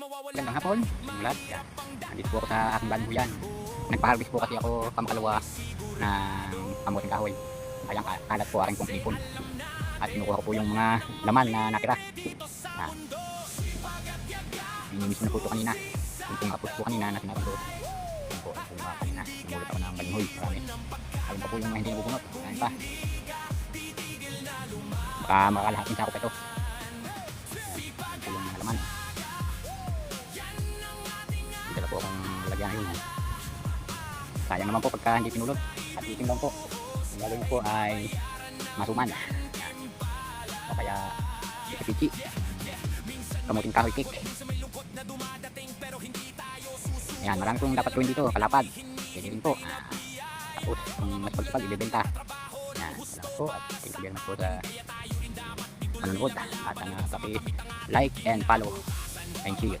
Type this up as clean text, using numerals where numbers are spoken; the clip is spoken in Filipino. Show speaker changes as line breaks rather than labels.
Magandang hapon sa lahat. Yan. Nandito po ako sa aking banuyan. Nagpa-harvest po kasi ako pamakalawa ng kamuting kahoy. Kayang kalat po aking pong ipon. At kinukuha ko po yung mga laman na natira. Minimiss na po ito kanina. Yung pong kapos po kanina na tinatang ko. Yung po, yung mga kanina. Namulot ako ng balinhoy. Marami. Ayun pa po yung mga hindi nabubunot. Ayan pa. Baka makakalahating sako pa ito. Ayan po yung mga laman. Dito na po akong lagyan yun. Sayang naman po pagka hindi pinulot. At itim lang po. Yung gagawin ko ay masuman. Ayan. O kaya pichi. Kamuting kahoy cake. Ayan, marami pong dapat gawin dito. Kalapad. Pwede rin po. Tapos kung mas pagsipag ibebenta. Ayan, salamat po. At thank you very much po sa manonood. At paki-like and follow. Thank you.